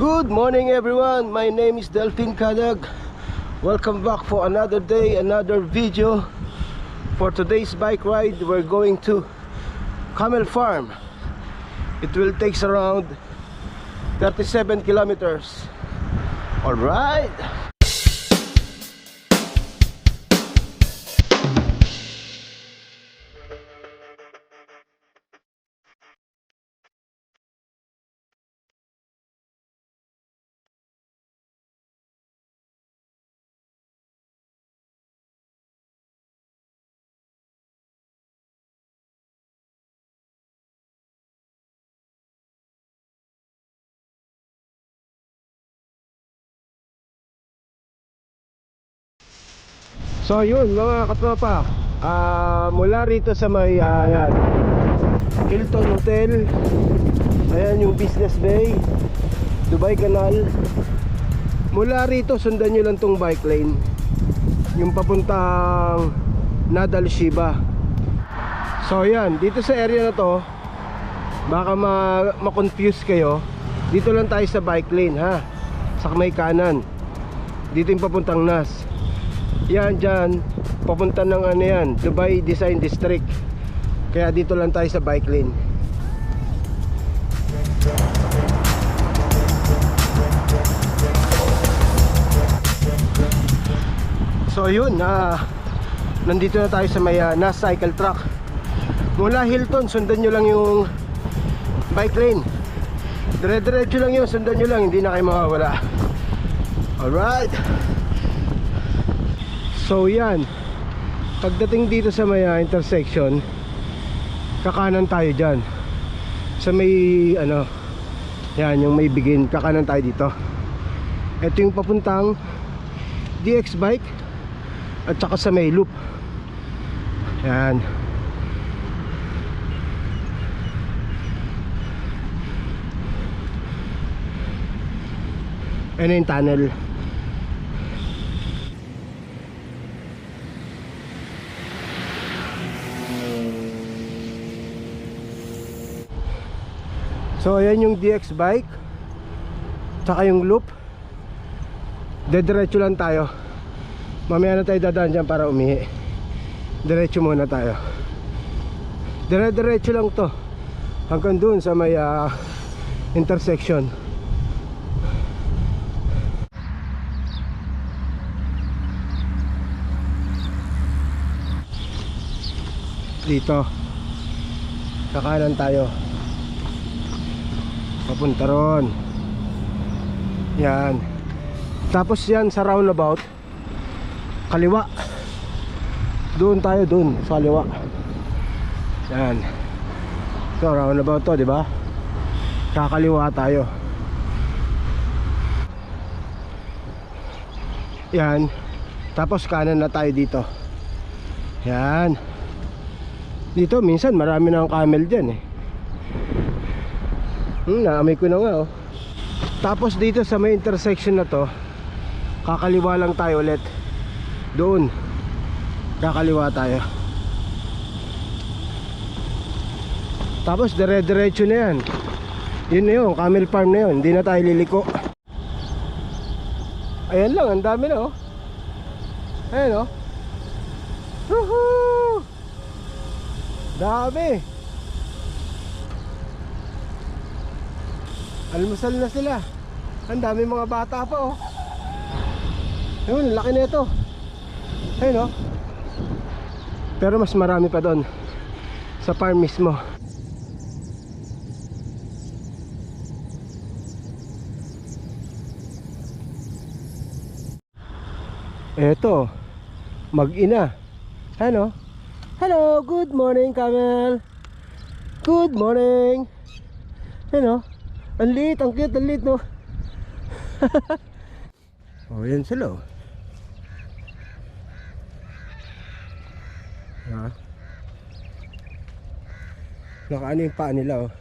Good morning everyone, my name is Delphine Kadag. Welcome back for another day, another video. For today's bike ride, we're going to Camel Farm. It will take around 37 kilometers. Alright. So yun mga katropa, mula rito sa may ayan, Hilton Hotel, ayan yung Business Bay, Dubai Canal. Mula rito sundan nyo lang tong bike lane, yung papuntang Nadal Shiba. So yan, dito sa area na to, baka ma-confuse kayo. Dito lang tayo sa bike lane ha, sa may kanan. Dito yung papuntang Nas. Yan dyan, papunta ng ano yan, Dubai Design District. Kaya dito lang tayo sa bike lane. So yun, nandito na tayo sa may Nas cycle track. Mula Hilton, sundan nyo lang yung bike lane. Dire-diretso lang yun, sundan nyo lang, hindi na kayo mawawala. Alright. So yan, pagdating dito sa may intersection, kakanan tayo dyan. Sa may ano, yan yung may begin, kakanan tayo dito. Ito yung papuntang DX bike at saka sa may loop. Yan. Ano yung tunnel. So ayan yung DX bike, tsaka yung loop. Dediretso lang tayo. Mamaya na tayo dadaan dyan para umihi. Diretso muna tayo. Dire-diretso lang to hanggang dun sa may intersection. Dito kakanan tayo, papunta ron. Yan. Tapos yan sa roundabout, kaliwa. Doon tayo, doon sa kaliwa. Yan. So roundabout to, di ba? Kakaliwa tayo. Yan. Tapos kanan na tayo dito. Yan. Dito minsan marami na ang camel dyan eh. Naamoy ko na nga oh. Tapos dito sa may intersection na to, kakaliwa lang tayo ulit. Doon kakaliwa tayo. Tapos dire-diretso na yan. Yun na yun, Camel Farm na yun. Hindi na tayo liliko. Ayan lang, ang dami na oh. Ayan oh. Woohoo! Dami. Almusal na sila. Ang dami mga bata pa oh. Ayun, laki na ito. Ayun oh. Pero mas marami pa doon sa farm mismo. Eto, mag-ina. Ano? Hello, good morning camel. Good morning. Ano? Ang liit, ang cute, ang liit no. Oh, yan sila oh. Nakaano yung paa nila oh,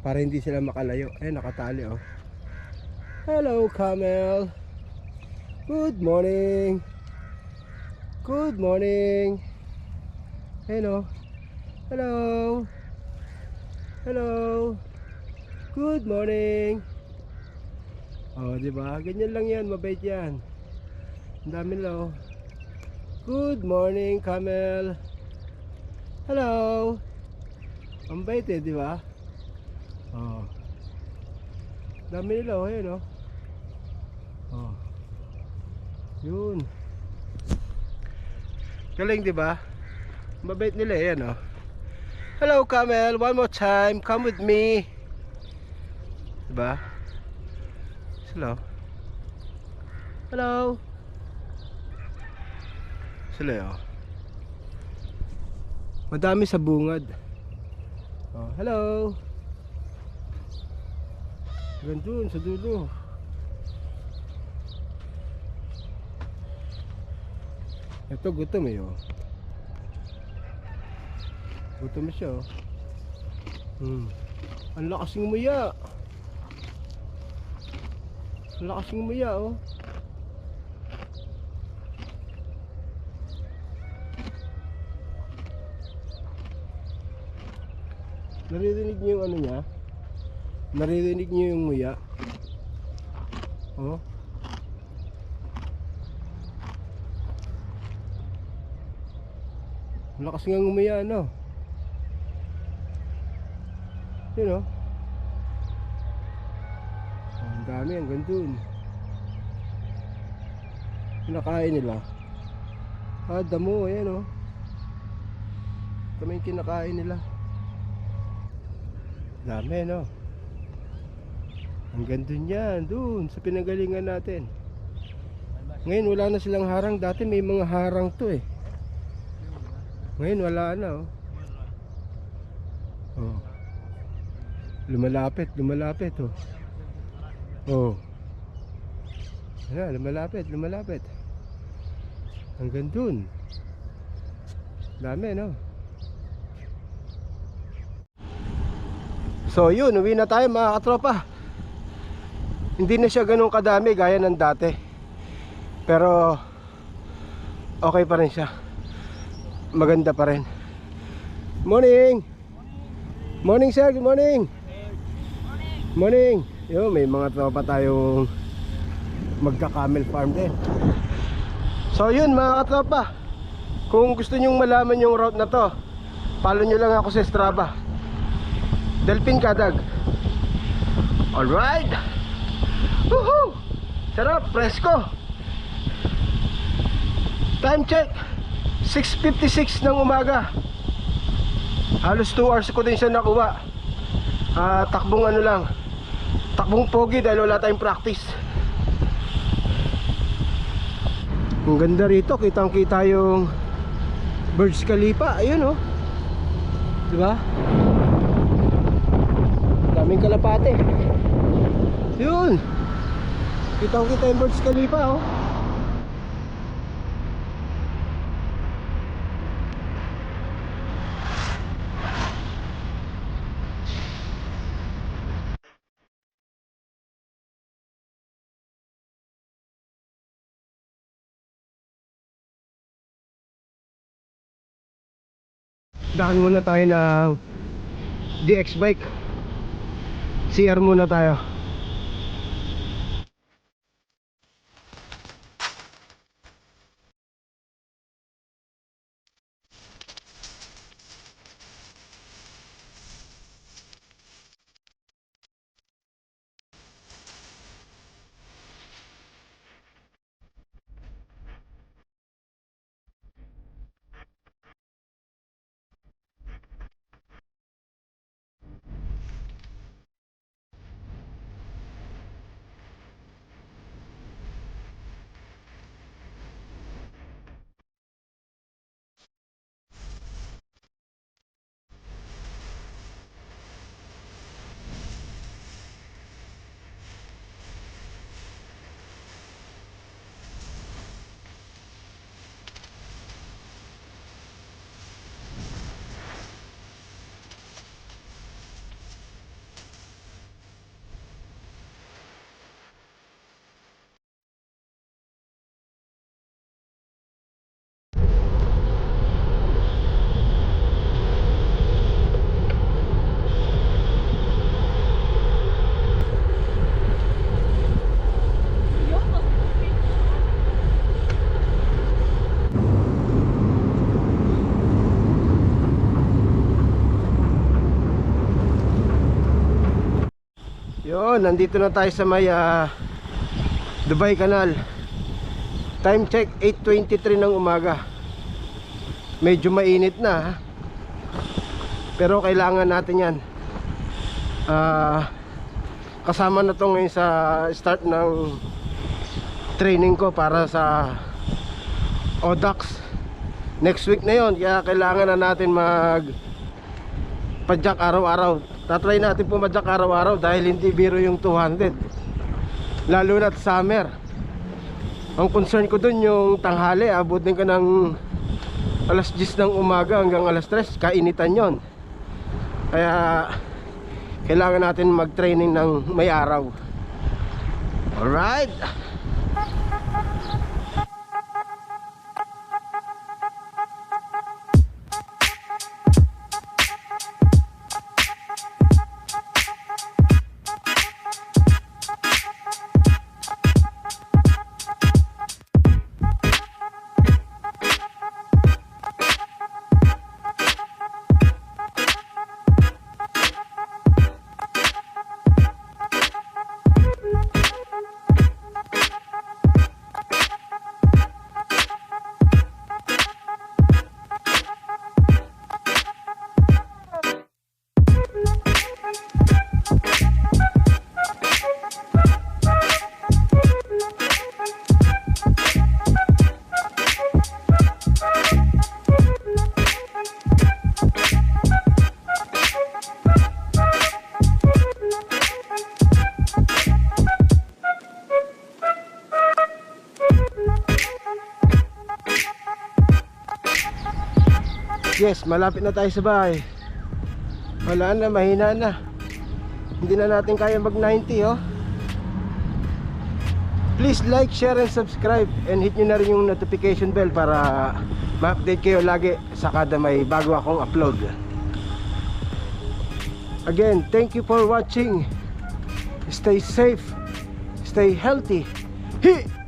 para hindi sila makalayo. Nakatali oh. Hello camel. Good morning. Good morning. Hello. Hello. Hello. Good morning. Oh, di ba? Ganyan lang yan, mabait yan. Ang dami lang, oh. Good morning, camel. Hello. Ang bait eh, di ba? Oh. Dami nila, oh, ayun, oh. Oh. Yun. Galing, di ba? Mabait nila, yan, oh. Hello, camel. One more time. Come with me. Di ba? Hello. Hello. Sila, oh. Madami sa bungad. Oh, hello. Gandun sa dulo. Ito gutom eh, oh. Gutom siya, oh. Ang lakas ng umuya. Ang lakas ng umuya, oh. Naririnig niyo yung ano niya? Naririnig niyo yung nguya? Oh. Ang lakas nga nguya, ano? Yun, oh. Oh, ang dami, hanggang dun. Kinakain nila. Ah, damo, ayan, oh. Ito may kinakain nila. Dami, no? Hanggang dun yan, dun sa pinanggalingan natin. Ngayon wala na silang harang. Dati may mga harang to eh. Ngayon wala na, oh. Oh. Lumalapit, lumalapit, oh. Oh. Ayan, lumalapit, lumalapit. Hanggang dun. Dami, no? So yun, uwi na tayo mga katropa. Hindi na siya ganun kadami gaya ng dati. Pero okay pa rin siya. Maganda pa rin. Morning! Morning sir, good morning! Morning! Yo, may mga tropa tayong magka-camel farm din. So yun mga katropa, kung gusto nyong malaman yung route na to, follow nyo lang ako sa Strava, Delphin Kadag. Alright! Woohoo! Sarap, presko. Time check 6:56 ng umaga. Halos 2 hours ko din siya nakuha. Takbong ano lang, takbong pogi dahil wala tayong practice. Ang ganda rito, kitang kita yung Burj Khalifa. Ayun, oh. Diba? Daming kalapate. Yun, kitang kita yung Burj Khalifa, oh. Daan muna tayo ng DX bike. CR muna tayo. Yun, nandito na tayo sa may Dubai Canal. Time check 8:23 ng umaga. Medyo mainit na, pero kailangan natin yan. Kasama na to ngayon sa start ng training ko para sa ODAX. Next week na yon, kaya kailangan na natin mag padjak araw-araw. Tatry natin pumadjak araw-araw dahil hindi biro yung 200, lalo na't summer. Ang concern ko dun yung tanghali, abutin ka ng alas 10 ng umaga hanggang alas 3, kainitan yon. Kaya kailangan natin mag-training ng may araw. Alright. Yes, malapit na tayo sa bahay. Wala na, mahina na. Hindi na natin kaya mag 90, oh. Please like, share, and subscribe. And hit nyo na rin yung notification bell para ma-update kayo lagi sa kada may bago akong upload. Again, thank you for watching. Stay safe, stay healthy. Hi!